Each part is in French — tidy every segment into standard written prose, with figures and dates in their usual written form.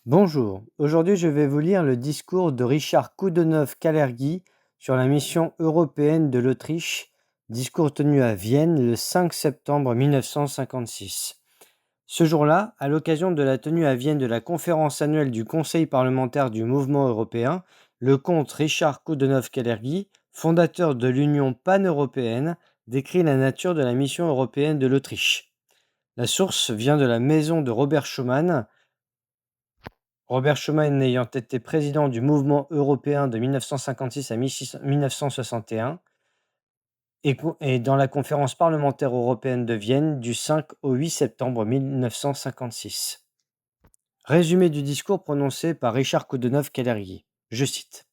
Bonjour, aujourd'hui je vais vous lire le discours de Richard Coudenhove-Kalergi sur la mission européenne de l'Autriche, discours tenu à Vienne le 5 septembre 1956. Ce jour-là, à l'occasion de la tenue à Vienne de la conférence annuelle du Conseil parlementaire du Mouvement européen, le comte Richard Coudenhove-Kalergi, fondateur de l'Union pan-européenne, décrit la nature de la mission européenne de l'Autriche. La source vient de la maison de Robert Schuman ayant été président du Mouvement européen de 1956 à 1961 et dans la conférence parlementaire européenne de Vienne du 5 au 8 septembre 1956. Résumé du discours prononcé par Richard Coudenhove-Kalergi. Je cite.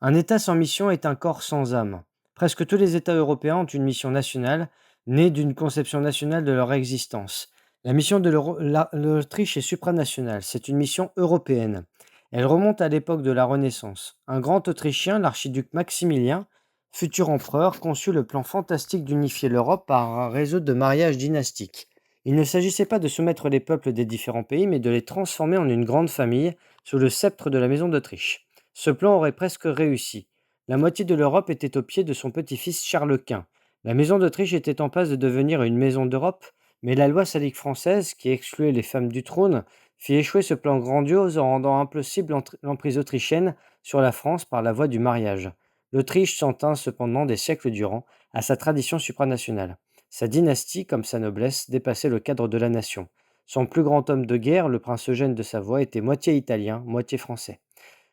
Un État sans mission est un corps sans âme. Presque tous les États européens ont une mission nationale, née d'une conception nationale de leur existence. La mission de l'Autriche est supranationale, c'est une mission européenne. Elle remonte à l'époque de la Renaissance. Un grand Autrichien, l'archiduc Maximilien, futur empereur, conçut le plan fantastique d'unifier l'Europe par un réseau de mariages dynastiques. Il ne s'agissait pas de soumettre les peuples des différents pays, mais de les transformer en une grande famille sous le sceptre de la maison d'Autriche. Ce plan aurait presque réussi. La moitié de l'Europe était aux pieds de son petit-fils Charles Quint. La maison d'Autriche était en passe de devenir une maison d'Europe, mais la loi salique française, qui excluait les femmes du trône, fit échouer ce plan grandiose en rendant impossible l'emprise autrichienne sur la France par la voie du mariage. L'Autriche s'en tint cependant des siècles durant à sa tradition supranationale. Sa dynastie, comme sa noblesse, dépassait le cadre de la nation. Son plus grand homme de guerre, le prince Eugène de Savoie, était moitié italien, moitié français.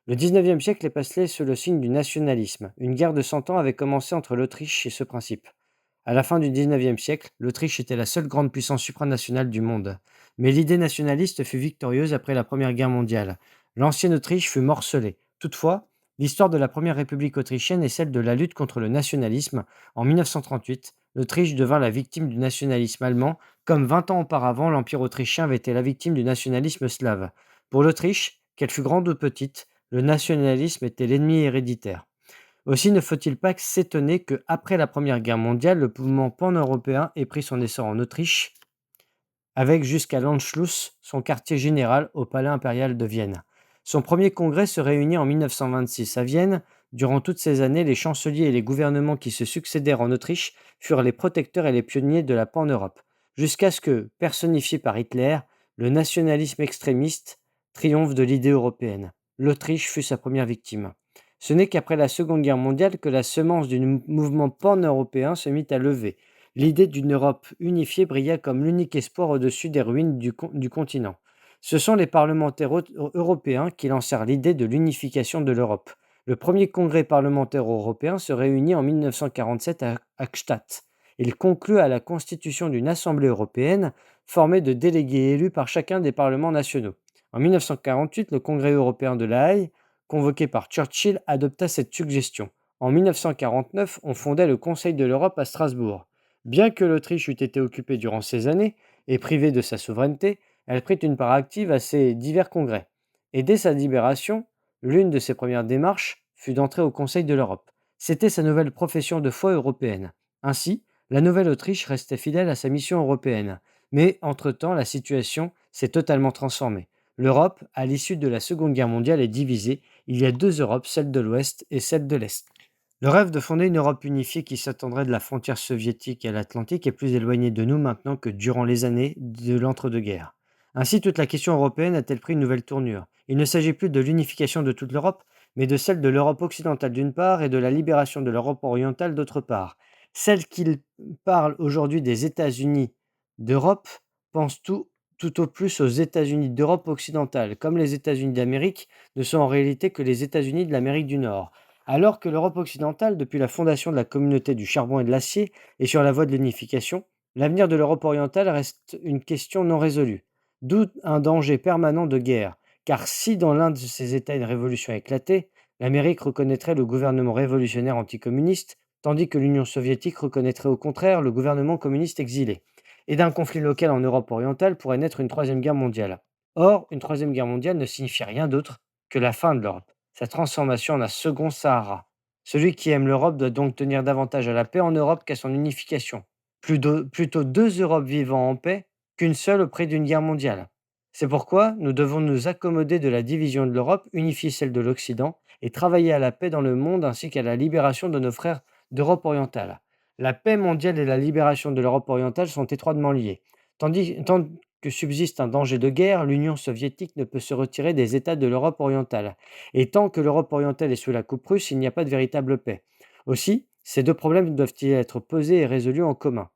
Le 19e siècle est passé sous le signe du nationalisme. Une guerre de 100 ans avait commencé entre l'Autriche et ce principe. À la fin du 19e siècle, l'Autriche était la seule grande puissance supranationale du monde. Mais l'idée nationaliste fut victorieuse après la Première Guerre mondiale. L'ancienne Autriche fut morcelée. Toutefois, l'histoire de la Première République autrichienne est celle de la lutte contre le nationalisme. En 1938, l'Autriche devint la victime du nationalisme allemand, comme 20 ans auparavant, l'Empire autrichien avait été la victime du nationalisme slave. Pour l'Autriche, qu'elle fût grande ou petite, le nationalisme était l'ennemi héréditaire. Aussi ne faut-il pas s'étonner que, après la Première Guerre mondiale, le mouvement pan-européen ait pris son essor en Autriche, avec jusqu'à l'Anschluss, son quartier général au Palais impérial de Vienne. Son premier congrès se réunit en 1926 à Vienne. Durant toutes ces années, les chanceliers et les gouvernements qui se succédèrent en Autriche furent les protecteurs et les pionniers de la pan-Europe, jusqu'à ce que, personnifié par Hitler, le nationalisme extrémiste triomphe de l'idée européenne. L'Autriche fut sa première victime. Ce n'est qu'après la Seconde Guerre mondiale que la semence du mouvement pan-européen se mit à lever. L'idée d'une Europe unifiée brilla comme l'unique espoir au-dessus des ruines du continent. Ce sont les parlementaires européens qui lancèrent l'idée de l'unification de l'Europe. Le premier congrès parlementaire européen se réunit en 1947 à Gstaad. Il conclut à la constitution d'une Assemblée européenne formée de délégués élus par chacun des parlements nationaux. En 1948, le Congrès européen de La Haye, convoqué par Churchill, adopta cette suggestion. En 1949, on fondait le Conseil de l'Europe à Strasbourg. Bien que l'Autriche eût été occupée durant ces années et privée de sa souveraineté, elle prit une part active à ces divers congrès. Et dès sa libération, l'une de ses premières démarches fut d'entrer au Conseil de l'Europe. C'était sa nouvelle profession de foi européenne. Ainsi, la nouvelle Autriche restait fidèle à sa mission européenne. Mais, entre-temps, la situation s'est totalement transformée. L'Europe, à l'issue de la Seconde Guerre mondiale, est divisée. Il y a deux Europes, celle de l'Ouest et celle de l'Est. Le rêve de fonder une Europe unifiée qui s'attendrait de la frontière soviétique à l'Atlantique est plus éloigné de nous maintenant que durant les années de l'entre-deux-guerres. Ainsi, toute la question européenne a-t-elle pris une nouvelle tournure. Il ne s'agit plus de l'unification de toute l'Europe, mais de celle de l'Europe occidentale d'une part et de la libération de l'Europe orientale d'autre part. Celle qui parle aujourd'hui des États-Unis d'Europe pense tout au plus aux États-Unis d'Europe occidentale, comme les États-Unis d'Amérique ne sont en réalité que les États-Unis de l'Amérique du Nord. Alors que l'Europe occidentale, depuis la fondation de la communauté du charbon et de l'acier, est sur la voie de l'unification, l'avenir de l'Europe orientale reste une question non résolue. D'où un danger permanent de guerre, car si dans l'un de ces États une révolution éclatait, l'Amérique reconnaîtrait le gouvernement révolutionnaire anticommuniste, tandis que l'Union soviétique reconnaîtrait au contraire le gouvernement communiste exilé. Et d'un conflit local en Europe orientale pourrait naître une troisième guerre mondiale. Or, une troisième guerre mondiale ne signifie rien d'autre que la fin de l'Europe, sa transformation en un second Sahara. Celui qui aime l'Europe doit donc tenir davantage à la paix en Europe qu'à son unification. Plutôt deux Europes vivant en paix qu'une seule auprès d'une guerre mondiale. C'est pourquoi nous devons nous accommoder de la division de l'Europe, unifier celle de l'Occident et travailler à la paix dans le monde ainsi qu'à la libération de nos frères d'Europe orientale. La paix mondiale et la libération de l'Europe orientale sont étroitement liées. Tant que subsiste un danger de guerre, l'Union soviétique ne peut se retirer des États de l'Europe orientale. Et tant que l'Europe orientale est sous la coupe russe, il n'y a pas de véritable paix. Aussi, ces deux problèmes doivent-ils être posés et résolus en commun.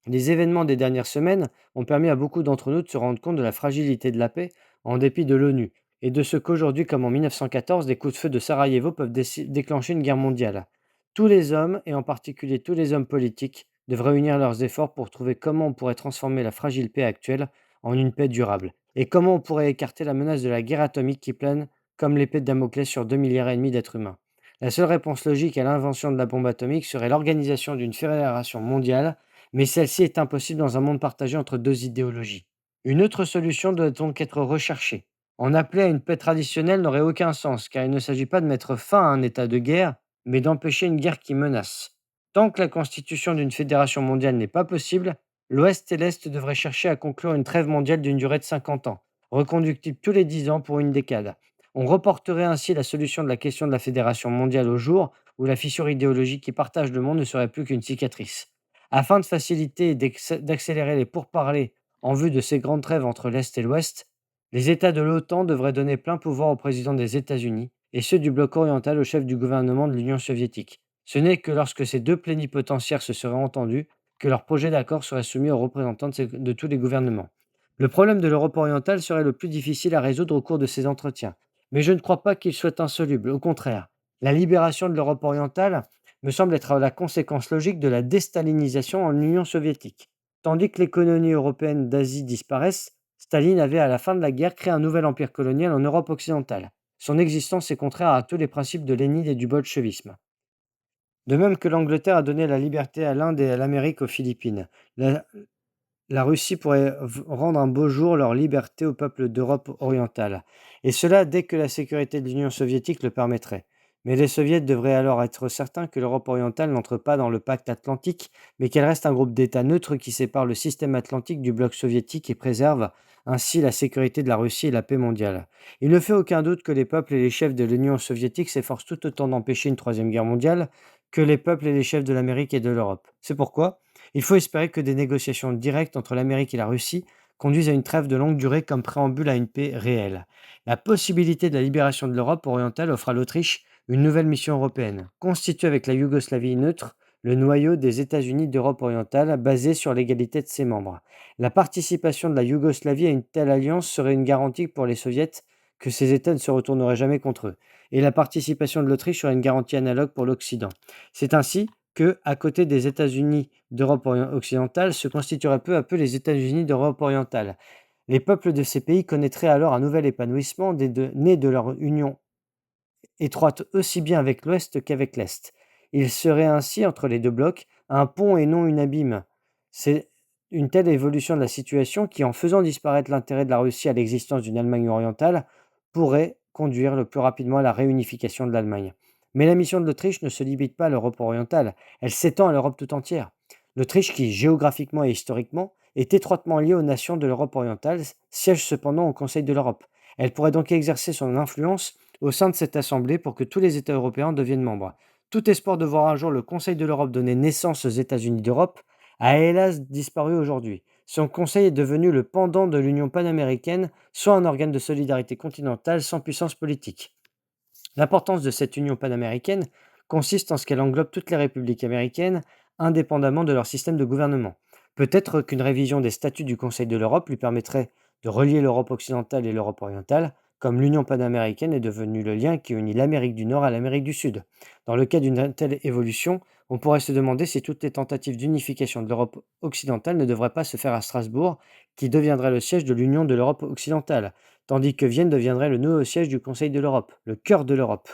Les événements des dernières semaines ont permis à beaucoup d'entre nous de se rendre compte de la fragilité de la paix en dépit de l'ONU et de ce qu'aujourd'hui, comme en 1914, des coups de feu de Sarajevo peuvent déclencher une guerre mondiale. Tous les hommes, et en particulier tous les hommes politiques, devraient unir leurs efforts pour trouver comment on pourrait transformer la fragile paix actuelle en une paix durable et comment on pourrait écarter la menace de la guerre atomique qui plane comme l'épée de Damoclès sur 2,5 milliards d'êtres humains. La seule réponse logique à l'invention de la bombe atomique serait l'organisation d'une fédération mondiale, mais celle-ci est impossible dans un monde partagé entre deux idéologies. Une autre solution doit donc être recherchée. En appeler à une paix traditionnelle n'aurait aucun sens, car il ne s'agit pas de mettre fin à un état de guerre, mais d'empêcher une guerre qui menace. Tant que la constitution d'une fédération mondiale n'est pas possible, l'Ouest et l'Est devraient chercher à conclure une trêve mondiale d'une durée de 50 ans, reconductible tous les 10 ans pour une décade. On reporterait ainsi la solution de la question de la fédération mondiale au jour où la fissure idéologique qui partage le monde ne serait plus qu'une cicatrice. Afin de faciliter et d'accélérer les pourparlers en vue de ces grandes trêves entre l'Est et l'Ouest, les États de l'OTAN devraient donner plein pouvoir au président des États-Unis et ceux du bloc oriental au chef du gouvernement de l'Union soviétique. Ce n'est que lorsque ces deux plénipotentiaires se seraient entendus que leur projet d'accord serait soumis aux représentants de tous les gouvernements. Le problème de l'Europe orientale serait le plus difficile à résoudre au cours de ces entretiens, mais je ne crois pas qu'il soit insoluble. Au contraire, la libération de l'Europe orientale me semble être la conséquence logique de la déstalinisation en Union soviétique. Tandis que les colonies européennes d'Asie disparaissent, Staline avait à la fin de la guerre créé un nouvel empire colonial en Europe occidentale. Son existence est contraire à tous les principes de Lénine et du bolchevisme. De même que l'Angleterre a donné la liberté à l'Inde et à l'Amérique aux Philippines. La, la Russie pourrait rendre un beau jour leur liberté au peuple d'Europe orientale, et cela dès que la sécurité de l'Union soviétique le permettrait. Mais les soviets devraient alors être certains que l'Europe orientale n'entre pas dans le pacte atlantique, mais qu'elle reste un groupe d'États neutres qui sépare le système atlantique du bloc soviétique et préserve ainsi la sécurité de la Russie et la paix mondiale. Il ne fait aucun doute que les peuples et les chefs de l'Union soviétique s'efforcent tout autant d'empêcher une troisième guerre mondiale que les peuples et les chefs de l'Amérique et de l'Europe. C'est pourquoi il faut espérer que des négociations directes entre l'Amérique et la Russie conduisent à une trêve de longue durée comme préambule à une paix réelle. La possibilité de la libération de l'Europe orientale offre à l'Autriche une nouvelle mission européenne, constituée avec la Yougoslavie neutre, le noyau des États-Unis d'Europe orientale basé sur l'égalité de ses membres. La participation de la Yougoslavie à une telle alliance serait une garantie pour les soviets que ces États ne se retourneraient jamais contre eux. Et la participation de l'Autriche serait une garantie analogue pour l'Occident. C'est ainsi que, à côté des États-Unis d'Europe occidentale, se constitueraient peu à peu les États-Unis d'Europe orientale. Les peuples de ces pays connaîtraient alors un nouvel épanouissement né de leur union étroite aussi bien avec l'Ouest qu'avec l'Est. Il serait ainsi, entre les deux blocs, un pont et non une abîme. C'est une telle évolution de la situation qui, en faisant disparaître l'intérêt de la Russie à l'existence d'une Allemagne orientale, pourrait conduire le plus rapidement à la réunification de l'Allemagne. Mais la mission de l'Autriche ne se limite pas à l'Europe orientale, elle s'étend à l'Europe tout entière. L'Autriche, qui géographiquement et historiquement est étroitement liée aux nations de l'Europe orientale, siège cependant au Conseil de l'Europe. Elle pourrait donc exercer son influence au sein de cette assemblée pour que tous les États européens deviennent membres. Tout espoir de voir un jour le Conseil de l'Europe donner naissance aux États-Unis d'Europe a hélas disparu aujourd'hui. Son conseil est devenu le pendant de l'Union panaméricaine, soit un organe de solidarité continentale sans puissance politique. L'importance de cette Union panaméricaine consiste en ce qu'elle englobe toutes les républiques américaines, indépendamment de leur système de gouvernement. Peut-être qu'une révision des statuts du Conseil de l'Europe lui permettrait de relier l'Europe occidentale et l'Europe orientale, comme l'Union panaméricaine est devenue le lien qui unit l'Amérique du Nord à l'Amérique du Sud. Dans le cas d'une telle évolution, on pourrait se demander si toutes les tentatives d'unification de l'Europe occidentale ne devraient pas se faire à Strasbourg, qui deviendrait le siège de l'Union de l'Europe occidentale, tandis que Vienne deviendrait le nouveau siège du Conseil de l'Europe, le cœur de l'Europe.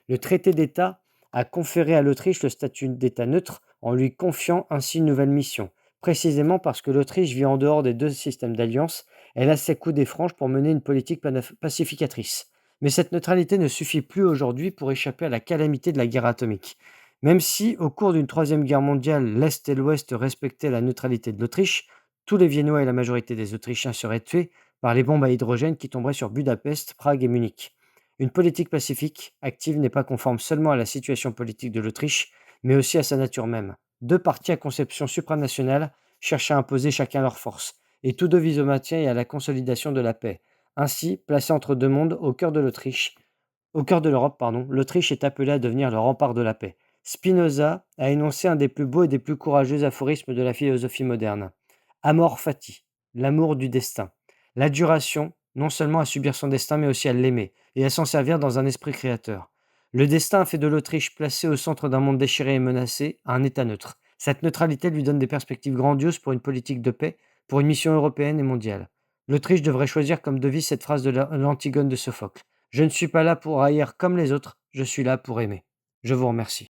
Le traité d'État a conféré à l'Autriche le statut d'État neutre en lui confiant ainsi une nouvelle mission. Précisément parce que l'Autriche vit en dehors des deux systèmes d'alliance, elle a ses coups des franges pour mener une politique pacificatrice. Mais cette neutralité ne suffit plus aujourd'hui pour échapper à la calamité de la guerre atomique. Même si, au cours d'une troisième guerre mondiale, l'Est et l'Ouest respectaient la neutralité de l'Autriche, tous les Viennois et la majorité des Autrichiens seraient tués, par les bombes à hydrogène qui tomberaient sur Budapest, Prague et Munich. Une politique pacifique active n'est pas conforme seulement à la situation politique de l'Autriche, mais aussi à sa nature même. Deux partis à conception supranationale cherchent à imposer chacun leurs forces, et tous deux visent au maintien et à la consolidation de la paix. Ainsi, placée entre deux mondes au cœur de l'Europe, pardon, l'Autriche est appelée à devenir le rempart de la paix. Spinoza a énoncé un des plus beaux et des plus courageux aphorismes de la philosophie moderne. Amor fati, l'amour du destin. L'adjuration, non seulement à subir son destin, mais aussi à l'aimer, et à s'en servir dans un esprit créateur. Le destin a fait de l'Autriche, placée au centre d'un monde déchiré et menacé, un État neutre. Cette neutralité lui donne des perspectives grandioses pour une politique de paix, pour une mission européenne et mondiale. L'Autriche devrait choisir comme devise cette phrase de l'Antigone de Sophocle. Je ne suis pas là pour haïr comme les autres, je suis là pour aimer. Je vous remercie.